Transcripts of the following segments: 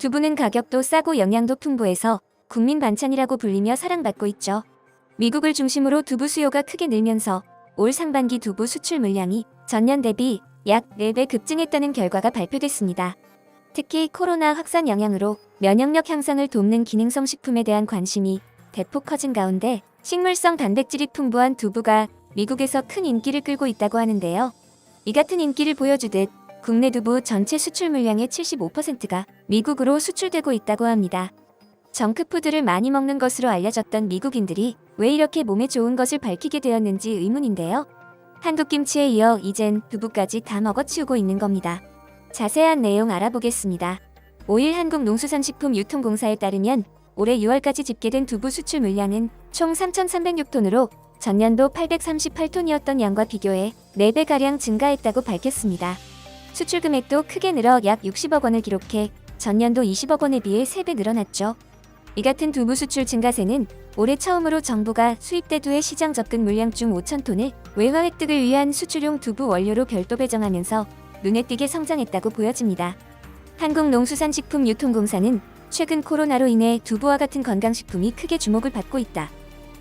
두부는 가격도 싸고 영양도 풍부해서 국민 반찬이라고 불리며 사랑받고 있죠. 미국을 중심으로 두부 수요가 크게 늘면서 올 상반기 두부 수출 물량이 전년 대비 약 4배 급증했다는 결과가 발표됐습니다. 특히 코로나 확산 영향으로 면역력 향상을 돕는 기능성 식품에 대한 관심이 대폭 커진 가운데 식물성 단백질이 풍부한 두부가 미국에서 큰 인기를 끌고 있다고 하는데요. 이 같은 인기를 보여주듯 국내 두부 전체 수출 물량의 75%가 미국으로 수출되고 있다고 합니다. 정크푸드를 많이 먹는 것으로 알려졌던 미국인들이 왜 이렇게 몸에 좋은 것을 밝히게 되었는지 의문인데요. 한국 김치에 이어 이젠 두부까지 다 먹어치우고 있는 겁니다. 자세한 내용 알아보겠습니다. 5일 한국농수산식품유통공사에 따르면 올해 6월까지 집계된 두부 수출 물량은 총 3,306톤으로 전년도 838톤이었던 양과 비교해 4배가량 증가했다고 밝혔습니다. 수출 금액도 크게 늘어 약 60억 원을 기록해 전년도 20억 원에 비해 3배 늘어났죠. 이 같은 두부 수출 증가세는 올해 처음으로 정부가 수입대두의 시장 접근 물량 중 5,000톤을 외화 획득을 위한 수출용 두부 원료로 별도 배정하면서 눈에 띄게 성장했다고 보여집니다. 한국농수산식품유통공사는 최근 코로나로 인해 두부와 같은 건강식품이 크게 주목을 받고 있다.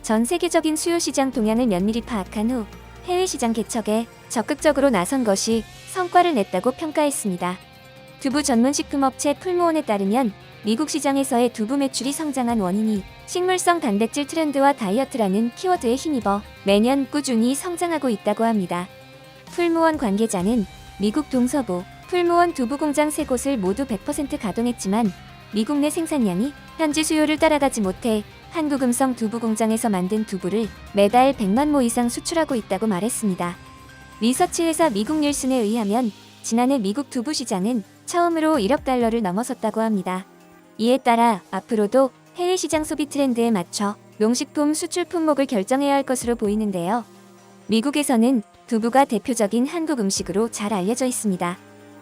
전 세계적인 수요 시장 동향을 면밀히 파악한 후 해외 시장 개척에 적극적으로 나선 것이 성과를 냈다고 평가했습니다. 두부 전문 식품업체 풀무원에 따르면 미국 시장에서의 두부 매출이 성장한 원인이 식물성 단백질 트렌드와 다이어트라는 키워드에 힘입어 매년 꾸준히 성장하고 있다고 합니다. 풀무원 관계자는 미국 동서부 풀무원 두부 공장 3곳을 모두 100% 가동했지만 미국 내 생산량이 현지 수요를 따라가지 못해 한국음성 두부 공장에서 만든 두부를 매달 100만 모 이상 수출하고 있다고 말했습니다. 리서치 회사 미국 닐슨에 의하면 지난해 미국 두부 시장은 처음으로 1억 달러를 넘어섰다고 합니다. 이에 따라 앞으로도 해외 시장 소비 트렌드에 맞춰 농식품 수출 품목을 결정해야 할 것으로 보이는데요. 미국에서는 두부가 대표적인 한국 음식으로 잘 알려져 있습니다.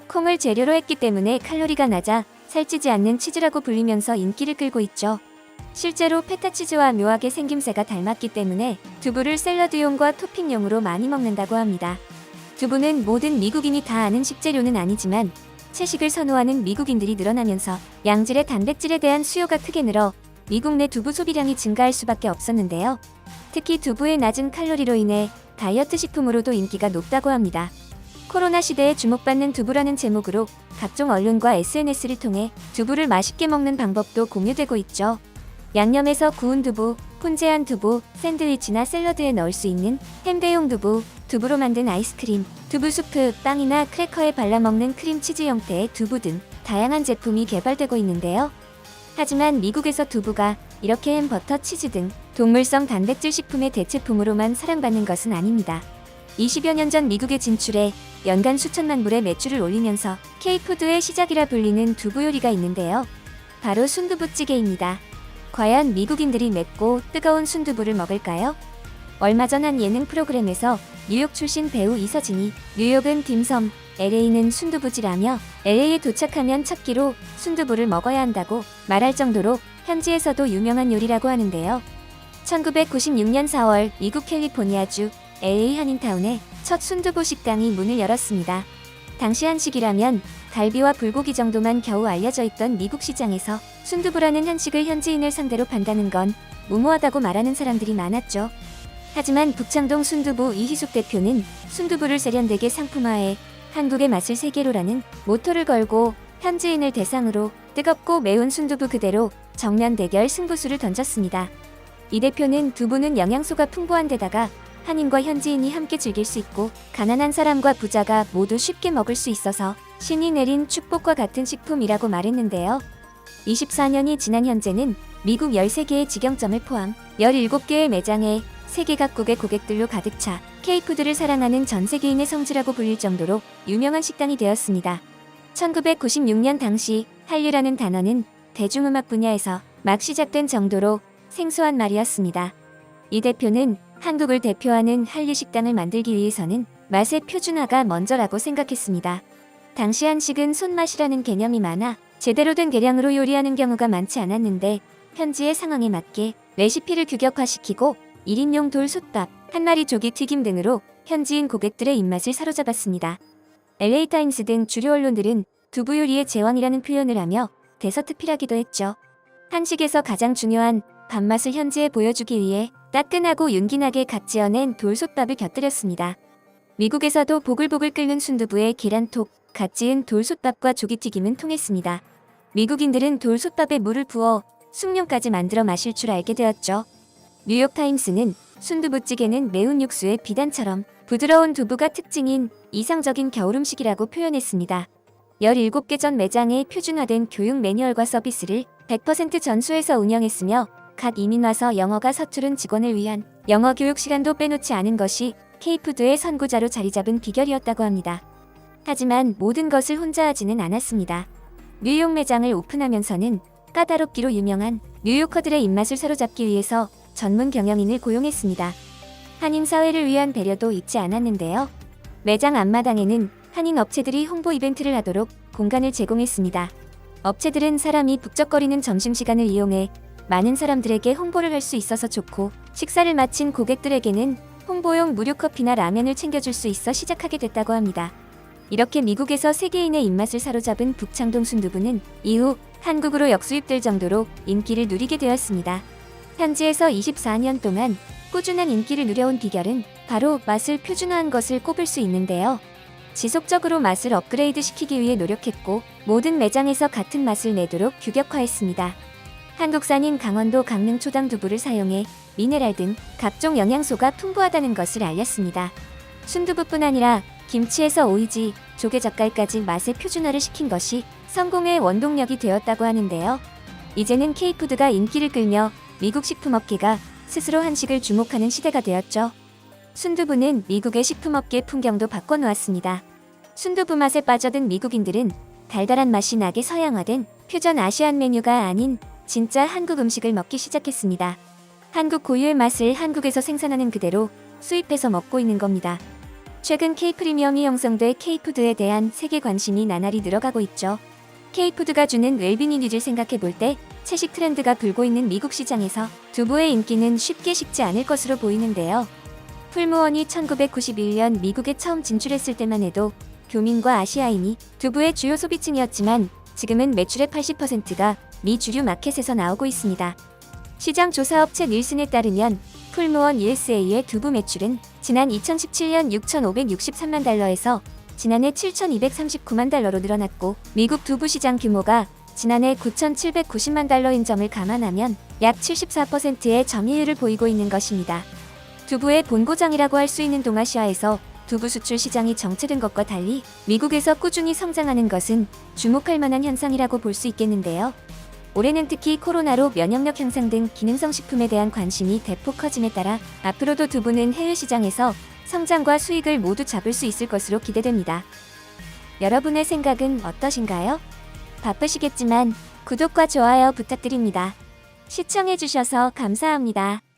콩을 재료로 했기 때문에 칼로리가 낮아 살찌지 않는 치즈라고 불리면서 인기를 끌고 있죠. 실제로 페타치즈와 묘하게 생김새가 닮았기 때문에 두부를 샐러드용과 토핑용으로 많이 먹는다고 합니다. 두부는 모든 미국인이 다 아는 식재료는 아니지만 채식을 선호하는 미국인들이 늘어나면서 양질의 단백질에 대한 수요가 크게 늘어 미국 내 두부 소비량이 증가할 수밖에 없었는데요. 특히 두부의 낮은 칼로리로 인해 다이어트 식품으로도 인기가 높다고 합니다. 코로나 시대에 주목받는 두부라는 제목으로 각종 언론과 SNS를 통해 두부를 맛있게 먹는 방법도 공유되고 있죠. 양념해서 구운 두부, 혼재한 두부, 샌드위치나 샐러드에 넣을 수 있는 햄대용 두부, 두부로 만든 아이스크림, 두부 수프, 빵이나 크래커에 발라 먹는 크림치즈 형태의 두부 등 다양한 제품이 개발되고 있는데요. 하지만 미국에서 두부가 이렇게 햄, 버터, 치즈 등 동물성 단백질 식품의 대체품으로만 사랑받는 것은 아닙니다. 20여 년 전 미국에 진출해 연간 수천만 불의 매출을 올리면서 K푸드의 시작이라 불리는 두부 요리가 있는데요. 바로 순두부찌개입니다. 과연 미국인들이 맵고 뜨거운 순두부를 먹을까요? 얼마 전 한 예능 프로그램에서 뉴욕 출신 배우 이서진이 뉴욕은 딤섬, LA는 순두부지라며 LA에 도착하면 첫 끼로 순두부를 먹어야 한다고 말할 정도로 현지에서도 유명한 요리라고 하는데요. 1996년 4월 미국 캘리포니아주 LA 한인타운에 첫 순두부 식당이 문을 열었습니다. 당시 한식이라면 갈비와 불고기 정도만 겨우 알려져 있던 미국 시장에서 순두부라는 한식을 현지인을 상대로 판다는 건 무모하다고 말하는 사람들이 많았죠. 하지만 북창동 순두부 이희숙 대표는 순두부를 세련되게 상품화해 한국의 맛을 세계로라는 모토를 걸고 현지인을 대상으로 뜨겁고 매운 순두부 그대로 정면 대결 승부수를 던졌습니다. 이 대표는 두부는 영양소가 풍부한 데다가 한인과 현지인이 함께 즐길 수 있고 가난한 사람과 부자가 모두 쉽게 먹을 수 있어서 신이 내린 축복과 같은 식품이라고 말했는데요. 24년이 지난 현재는 미국 13개의 직영점을 포함 17개의 매장에 세계 각국의 고객들로 가득 차 K푸드를 사랑하는 전 세계인의 성지라고 불릴 정도로 유명한 식당이 되었습니다. 1996년 당시 한류라는 단어는 대중음악 분야에서 막 시작된 정도로 생소한 말이었습니다. 이 대표는 한국을 대표하는 한류 식당을 만들기 위해서는 맛의 표준화가 먼저라고 생각했습니다. 당시 한식은 손맛이라는 개념이 많아 제대로 된 계량으로 요리하는 경우가 많지 않았는데 현지의 상황에 맞게 레시피를 규격화시키고 1인용 돌솥밥, 한 마리 조기 튀김 등으로 현지인 고객들의 입맛을 사로잡았습니다. LA타임스 등 주류 언론들은 두부 요리의 제왕이라는 표현을 하며 대서특필하기도 했죠. 한식에서 가장 중요한 밥맛을 현지에 보여주기 위해 따끈하고 윤기나게 갓 지어낸 돌솥밥을 곁들였습니다. 미국에서도 보글보글 끓는 순두부에 계란톡, 갓 지은 돌솥밥과 조기튀김은 통했습니다. 미국인들은 돌솥밥에 물을 부어 숭늉까지 만들어 마실 줄 알게 되었죠. 뉴욕타임스는 순두부찌개는 매운 육수의 비단처럼 부드러운 두부가 특징인 이상적인 겨울 음식이라고 표현했습니다. 17개 전 매장에 표준화된 교육 매뉴얼과 서비스를 100% 전수해서 운영했으며 각 이민 와서 영어가 서투른 직원을 위한 영어 교육 시간도 빼놓지 않은 것이 K푸드의 선구자로 자리잡은 비결이었다고 합니다. 하지만 모든 것을 혼자 하지는 않았습니다. 뉴욕 매장을 오픈하면서는 까다롭기로 유명한 뉴요커들의 입맛을 사로잡기 위해서 전문 경영인을 고용했습니다. 한인 사회를 위한 배려도 잊지 않았는데요. 매장 앞마당에는 한인 업체들이 홍보 이벤트를 하도록 공간을 제공했습니다. 업체들은 사람이 북적거리는 점심시간을 이용해 많은 사람들에게 홍보를 할 수 있어서 좋고, 식사를 마친 고객들에게는 홍보용 무료 커피나 라면을 챙겨줄 수 있어 시작하게 됐다고 합니다. 이렇게 미국에서 세계인의 입맛을 사로잡은 북창동 순두부는 이후 한국으로 역수입될 정도로 인기를 누리게 되었습니다. 현지에서 24년 동안 꾸준한 인기를 누려온 비결은 바로 맛을 표준화한 것을 꼽을 수 있는데요. 지속적으로 맛을 업그레이드 시키기 위해 노력했고, 모든 매장에서 같은 맛을 내도록 규격화했습니다. 한국산인 강원도 강릉 초당 두부를 사용해 미네랄 등 각종 영양소가 풍부하다는 것을 알렸습니다. 순두부뿐 아니라 김치에서 오이지, 조개젓갈까지 맛의 표준화를 시킨 것이 성공의 원동력이 되었다고 하는데요. 이제는 K푸드가 인기를 끌며 미국 식품업계가 스스로 한식을 주목하는 시대가 되었죠. 순두부는 미국의 식품업계 풍경도 바꿔놓았습니다. 순두부 맛에 빠져든 미국인들은 달달한 맛이 나게 서양화된 퓨전 아시안 메뉴가 아닌 진짜 한국 음식을 먹기 시작했습니다. 한국 고유의 맛을 한국에서 생산하는 그대로 수입해서 먹고 있는 겁니다. 최근 K프리미엄이 형성돼 K푸드에 대한 세계 관심이 나날이 늘어가고 있죠. K푸드가 주는 웰빙이니를 생각해볼 때 채식 트렌드가 불고 있는 미국 시장에서 두부의 인기는 쉽게 식지 않을 것으로 보이는데요. 풀무원이 1991년 미국에 처음 진출했을 때만 해도 교민과 아시아인이 두부의 주요 소비층이었지만 지금은 매출의 80%가 미 주류 마켓에서 나오고 있습니다. 시장 조사업체 닐슨에 따르면 풀무원 USA의 두부 매출은 지난 2017년 6,563만 달러에서 지난해 7,239만 달러로 늘어났고, 미국 두부 시장 규모가 지난해 9,790만 달러인 점을 감안하면 약 74%의 점유율을 보이고 있는 것입니다. 두부의 본고장이라고 할 수 있는 동아시아에서 두부 수출 시장이 정체된 것과 달리 미국에서 꾸준히 성장하는 것은 주목할 만한 현상이라고 볼 수 있겠는데요. 올해는 특히 코로나로 면역력 향상 등 기능성 식품에 대한 관심이 대폭 커짐에 따라 앞으로도 두부는 해외 시장에서 성장과 수익을 모두 잡을 수 있을 것으로 기대됩니다. 여러분의 생각은 어떠신가요? 바쁘시겠지만 구독과 좋아요 부탁드립니다. 시청해주셔서 감사합니다.